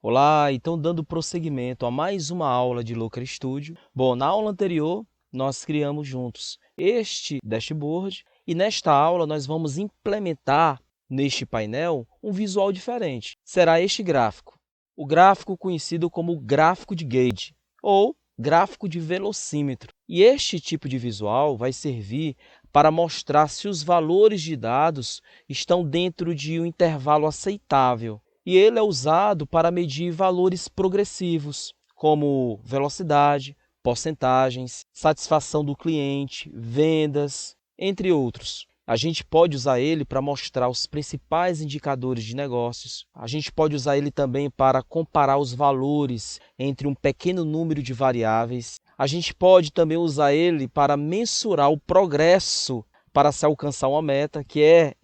Olá, então dando prosseguimento a mais uma aula de Looker Studio. Bom, na aula anterior nós criamos juntos este dashboard e nesta aula nós vamos implementar neste painel um visual diferente. Será este gráfico, o gráfico conhecido como gráfico de gauge ou gráfico de velocímetro. E este tipo de visual vai servir para mostrar se os valores de dados estão dentro de um intervalo aceitável. E ele é usado para medir valores progressivos, como velocidade, porcentagens, satisfação do cliente, vendas, entre outros. A gente pode usar ele para mostrar os principais indicadores de negócios. A gente pode usar ele também para comparar os valores entre um pequeno número de variáveis. A gente pode também usar ele para mensurar o progresso para se alcançar uma meta, que é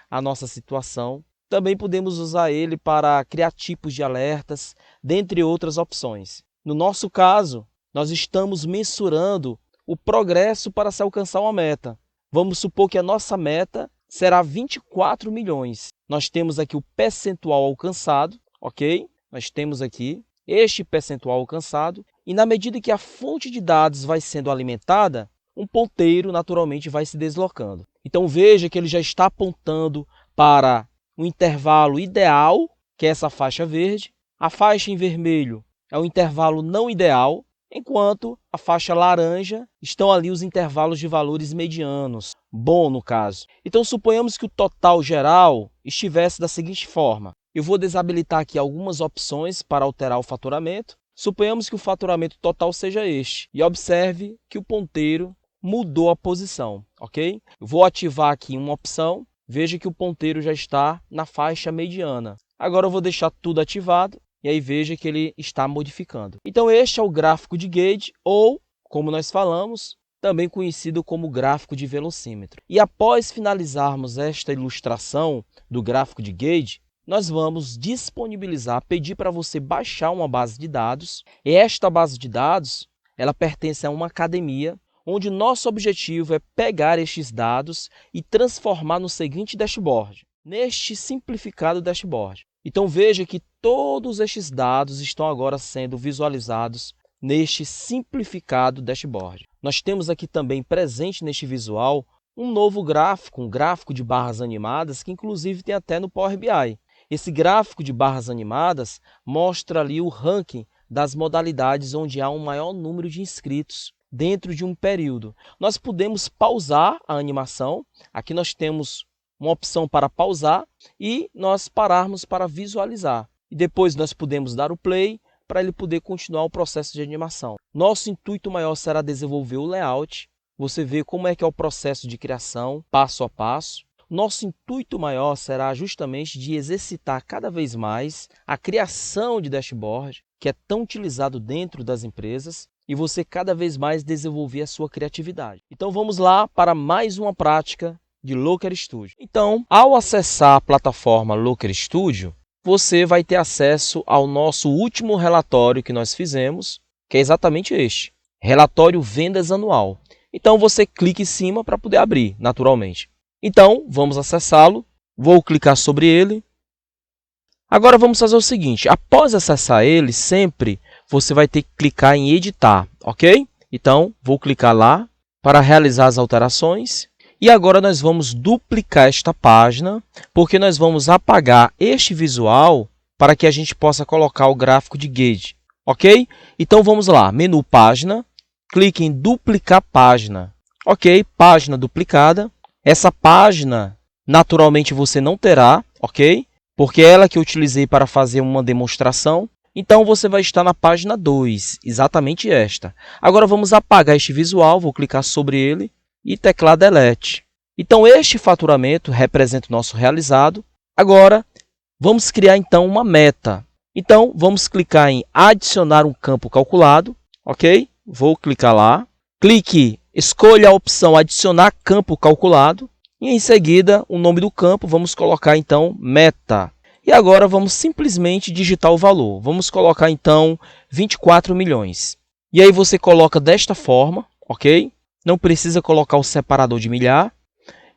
a nossa situação. Também podemos usar ele para criar tipos de alertas, dentre outras opções. No nosso caso, nós estamos mensurando o progresso para se alcançar uma meta. Vamos supor que a nossa meta será 24 milhões. Nós temos aqui o percentual alcançado, ok? Nós temos aqui este percentual alcançado e na medida que a fonte de dados vai sendo alimentada, um ponteiro naturalmente vai se deslocando. Então veja que ele já está apontando para o intervalo ideal, que é essa faixa verde. A faixa em vermelho é o intervalo não ideal, enquanto a faixa laranja estão ali os intervalos de valores medianos, bom no caso. Então suponhamos que o total geral estivesse da seguinte forma. Eu vou desabilitar aqui algumas opções para alterar o faturamento. Suponhamos que o faturamento total seja este. E observe que o ponteiro mudou a posição, ok? Eu vou ativar aqui uma opção. Veja que o ponteiro já está na faixa mediana. Agora eu vou deixar tudo ativado e aí veja que ele está modificando. Então este é o gráfico de gauge ou, como nós falamos, também conhecido como gráfico de velocímetro. E após finalizarmos esta ilustração do gráfico de gauge, nós vamos disponibilizar, pedir para você baixar uma base de dados. E esta base de dados, ela pertence a uma academia, onde nosso objetivo é pegar estes dados e transformar no seguinte dashboard, neste simplificado dashboard. Então veja que todos estes dados estão agora sendo visualizados neste simplificado dashboard. Nós temos aqui também presente neste visual um novo gráfico, um gráfico de barras animadas, que inclusive tem até no Power BI. Esse gráfico de barras animadas mostra ali o ranking das modalidades onde há um maior número de inscritos dentro de um período. Nós podemos pausar a animação. Aqui nós temos uma opção para pausar e nós pararmos para visualizar. E depois nós podemos dar o play para ele poder continuar o processo de animação. Nosso intuito maior será desenvolver o layout. Você vê como é que é o processo de criação, passo a passo. Nosso intuito maior será justamente de exercitar cada vez mais a criação de dashboard, que é tão utilizado dentro das empresas, e você cada vez mais desenvolver a sua criatividade. Então vamos lá para mais uma prática de Looker Studio. Então, ao acessar a plataforma Looker Studio, você vai ter acesso ao nosso último relatório que nós fizemos, que é exatamente este, relatório vendas anual. Então você clica em cima para poder abrir, naturalmente. Então, vamos acessá-lo, vou clicar sobre ele. Agora vamos fazer o seguinte, após acessar ele, sempre você vai ter que clicar em editar, ok? Então, vou clicar lá para realizar as alterações. E agora nós vamos duplicar esta página, porque nós vamos apagar este visual para que a gente possa colocar o gráfico de gauge, ok? Então vamos lá, menu página, clique em duplicar página, ok? Página duplicada. Essa página, naturalmente, você não terá, ok? Porque é ela que eu utilizei para fazer uma demonstração. Então, você vai estar na página 2, exatamente esta. Agora, vamos apagar este visual, vou clicar sobre ele e teclar Delete. Então, este faturamento representa o nosso realizado. Agora, vamos criar, então, uma meta. Então, vamos clicar em adicionar um campo calculado, ok? Vou clicar lá. Escolha a opção adicionar campo calculado e em seguida o nome do campo, vamos colocar então meta. E agora vamos simplesmente digitar o valor. Vamos colocar então 24 milhões. E aí você coloca desta forma, ok? Não precisa colocar o separador de milhar.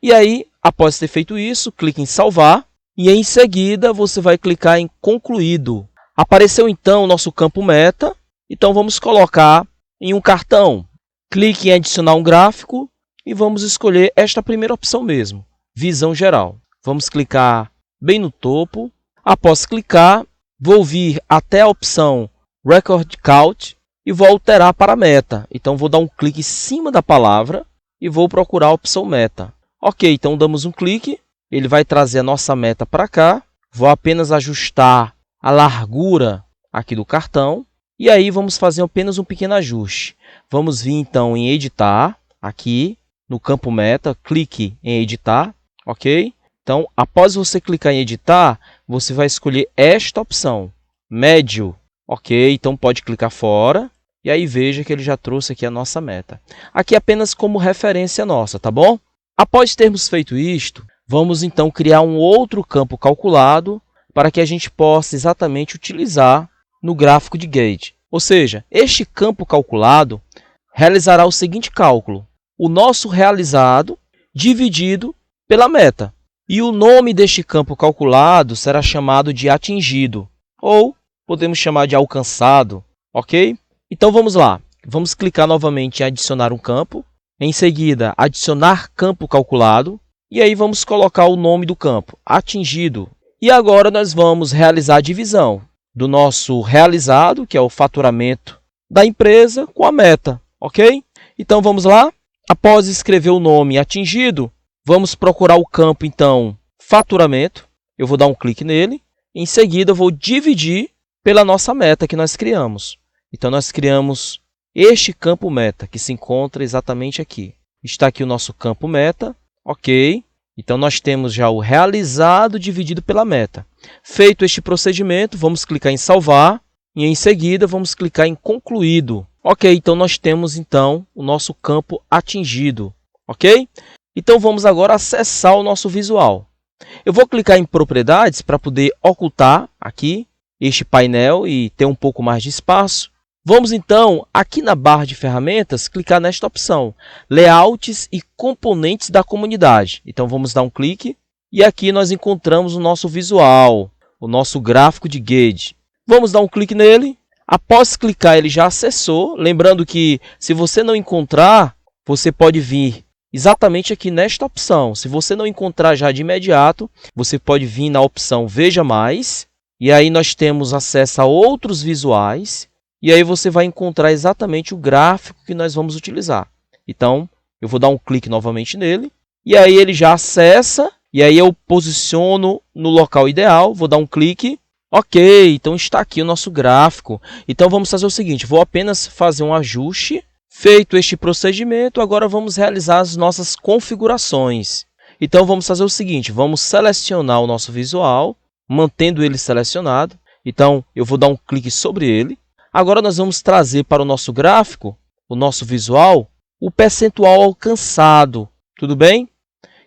E aí, após ter feito isso, clique em salvar e em seguida você vai clicar em concluído. Apareceu então o nosso campo meta, então vamos colocar em um cartão. Clique em adicionar um gráfico e vamos escolher esta primeira opção mesmo, visão geral. Vamos clicar bem no topo. Após clicar, vou vir até a opção Record Count e vou alterar para meta. Então vou dar um clique em cima da palavra e vou procurar a opção meta. Ok, então damos um clique, ele vai trazer a nossa meta para cá. Vou apenas ajustar a largura aqui do cartão e aí vamos fazer apenas um pequeno ajuste. Vamos vir então em editar, aqui no campo meta, clique em editar, ok? Então, após você clicar em editar, você vai escolher esta opção, médio, ok? Então pode clicar fora e aí veja que ele já trouxe aqui a nossa meta. Aqui apenas como referência nossa, tá bom? Após termos feito isto, vamos então criar um outro campo calculado para que a gente possa exatamente utilizar no gráfico de gauge. Ou seja, este campo calculado realizará o seguinte cálculo: o nosso realizado dividido pela meta. E o nome deste campo calculado será chamado de atingido, ou podemos chamar de alcançado, ok? Então vamos lá, vamos clicar novamente em adicionar um campo, em seguida adicionar campo calculado, e aí vamos colocar o nome do campo, atingido. E agora nós vamos realizar a divisão do nosso realizado, que é o faturamento da empresa, com a meta, ok? Então vamos lá. Após escrever o nome atingido, vamos procurar o campo, então, faturamento. Eu vou dar um clique nele. Em seguida, vou dividir pela nossa meta que nós criamos. Então, nós criamos este campo meta, que se encontra exatamente aqui. Está aqui o nosso campo meta, ok? Então, nós temos já o realizado dividido pela meta. Feito este procedimento, vamos clicar em salvar e, em seguida, vamos clicar em concluído. Ok, então nós temos então o nosso campo atingido, ok? Então vamos agora acessar o nosso visual. Eu vou clicar em propriedades para poder ocultar aqui este painel e ter um pouco mais de espaço. Vamos então, aqui na barra de ferramentas, clicar nesta opção, layouts e componentes da comunidade. Então vamos dar um clique e aqui nós encontramos o nosso visual, o nosso gráfico de gauge. Vamos dar um clique nele. Após clicar, ele já acessou. Lembrando que se você não encontrar, você pode vir exatamente aqui nesta opção. Se você não encontrar já de imediato, você pode vir na opção Veja Mais. E aí nós temos acesso a outros visuais. E aí você vai encontrar exatamente o gráfico que nós vamos utilizar. Então, eu vou dar um clique novamente nele. E aí ele já acessa. E aí eu posiciono no local ideal. Vou dar um clique. Ok, então está aqui o nosso gráfico. Então vamos fazer o seguinte, vou apenas fazer um ajuste. Feito este procedimento, agora vamos realizar as nossas configurações. Então vamos fazer o seguinte, vamos selecionar o nosso visual, mantendo ele selecionado. Então eu vou dar um clique sobre ele. Agora nós vamos trazer para o nosso gráfico, o nosso visual, o percentual alcançado. Tudo bem?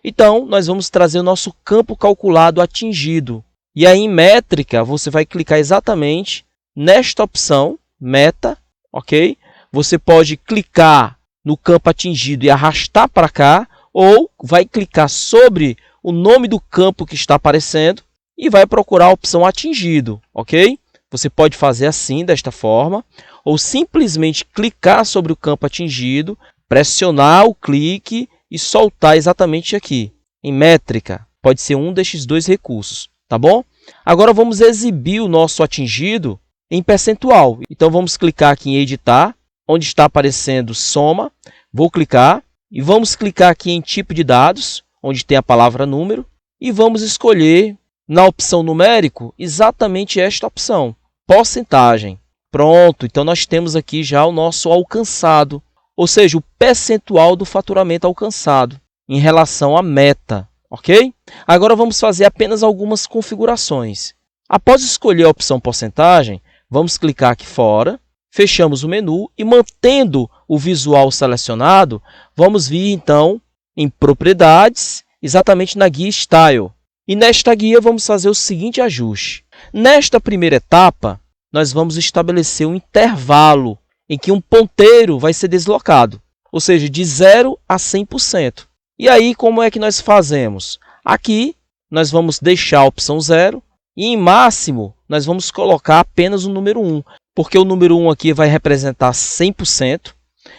Então nós vamos trazer o nosso campo calculado atingido. E aí, em métrica, você vai clicar exatamente nesta opção, meta, ok? Você pode clicar no campo atingido e arrastar para cá, ou vai clicar sobre o nome do campo que está aparecendo e vai procurar a opção atingido, ok? Você pode fazer assim, desta forma, ou simplesmente clicar sobre o campo atingido, pressionar o clique e soltar exatamente aqui, em métrica. Pode ser um destes dois recursos. Tá bom? Agora vamos exibir o nosso atingido em percentual. Então vamos clicar aqui em editar, onde está aparecendo soma. Vou clicar e vamos clicar aqui em tipo de dados, onde tem a palavra número. E vamos escolher na opção numérico exatamente esta opção, porcentagem. Pronto, então nós temos aqui já o nosso alcançado, ou seja, o percentual do faturamento alcançado em relação à meta. Ok? Agora vamos fazer apenas algumas configurações. Após escolher a opção porcentagem, vamos clicar aqui fora, fechamos o menu e mantendo o visual selecionado, vamos vir então em propriedades, exatamente na guia Style. E nesta guia vamos fazer o seguinte ajuste. Nesta primeira etapa, nós vamos estabelecer um intervalo em que um ponteiro vai ser deslocado, ou seja, de 0 a 100%. E aí, como é que nós fazemos? Aqui, nós vamos deixar a opção 0 e em máximo nós vamos colocar apenas o número 1, porque o número 1 aqui vai representar 100%.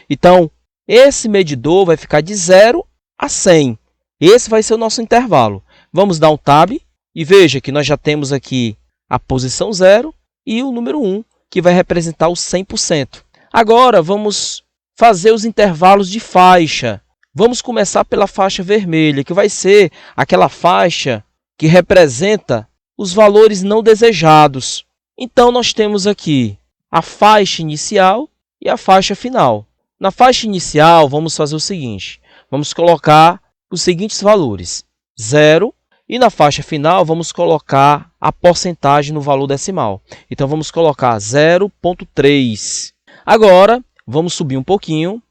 Então, esse medidor vai ficar de 0 a 100. Esse vai ser o nosso intervalo. Vamos dar um Tab e veja que nós já temos aqui a posição 0 e o número 1, que vai representar o 100%. Agora, vamos fazer os intervalos de faixa. Vamos começar pela faixa vermelha, que vai ser aquela faixa que representa os valores não desejados. Então, nós temos aqui a faixa inicial e a faixa final. Na faixa inicial, vamos fazer o seguinte. Vamos colocar os seguintes valores: 0. E na faixa final, vamos colocar a porcentagem no valor decimal. Então, vamos colocar 0,3. Agora, vamos subir um pouquinho.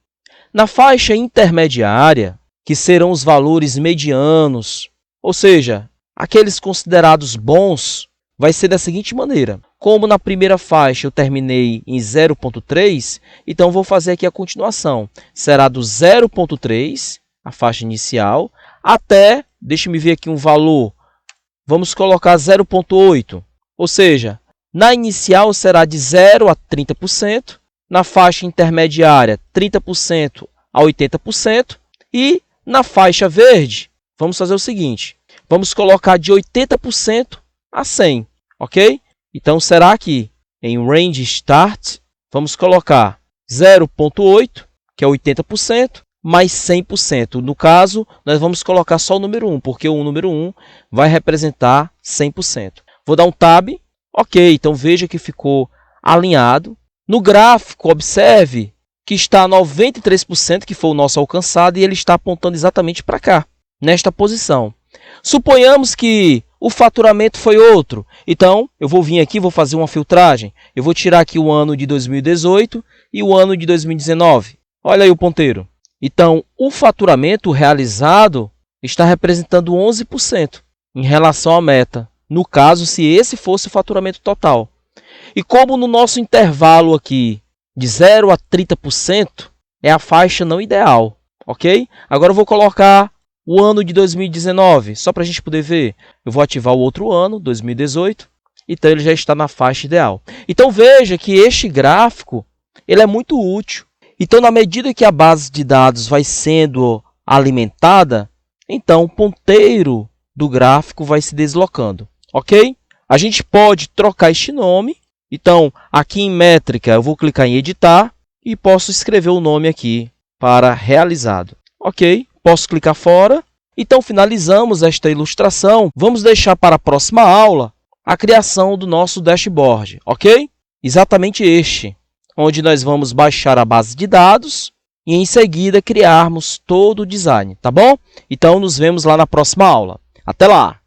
Na faixa intermediária, que serão os valores medianos, ou seja, aqueles considerados bons, vai ser da seguinte maneira. Como na primeira faixa eu terminei em 0,3, então vou fazer aqui a continuação. Será do 0,3, a faixa inicial, até, deixe-me ver aqui um valor, vamos colocar 0,8. Ou seja, na inicial será de 0 a 30%, na faixa intermediária 30% a 80%, e na faixa verde, vamos fazer o seguinte, vamos colocar de 80% a 100%, ok? Então, será que em Range Start, vamos colocar 0,8, que é 80%, mais 100%. No caso, nós vamos colocar só o número 1, porque o número 1 vai representar 100%. Vou dar um Tab. Ok, então veja que ficou alinhado. No gráfico, observe que está 93%, que foi o nosso alcançado, e ele está apontando exatamente para cá, nesta posição. Suponhamos que o faturamento foi outro. Então, eu vou vir aqui, vou fazer uma filtragem. Eu vou tirar aqui o ano de 2018 e o ano de 2019. Olha aí o ponteiro. Então, o faturamento realizado está representando 11% em relação à meta. No caso, se esse fosse o faturamento total. E como no nosso intervalo aqui de 0 a 30% é a faixa não ideal, ok? Agora eu vou colocar o ano de 2019, só para a gente poder ver. Eu vou ativar o outro ano, 2018, então ele já está na faixa ideal. Então veja que este gráfico ele é muito útil. Então, na medida que a base de dados vai sendo alimentada, então o ponteiro do gráfico vai se deslocando, ok? A gente pode trocar este nome. Então, aqui em métrica, eu vou clicar em editar e posso escrever o nome aqui para realizado. Ok, posso clicar fora. Então, finalizamos esta ilustração. Vamos deixar para a próxima aula a criação do nosso dashboard, ok? Exatamente este, onde nós vamos baixar a base de dados e, em seguida, criarmos todo o design, tá bom? Então, nos vemos lá na próxima aula. Até lá!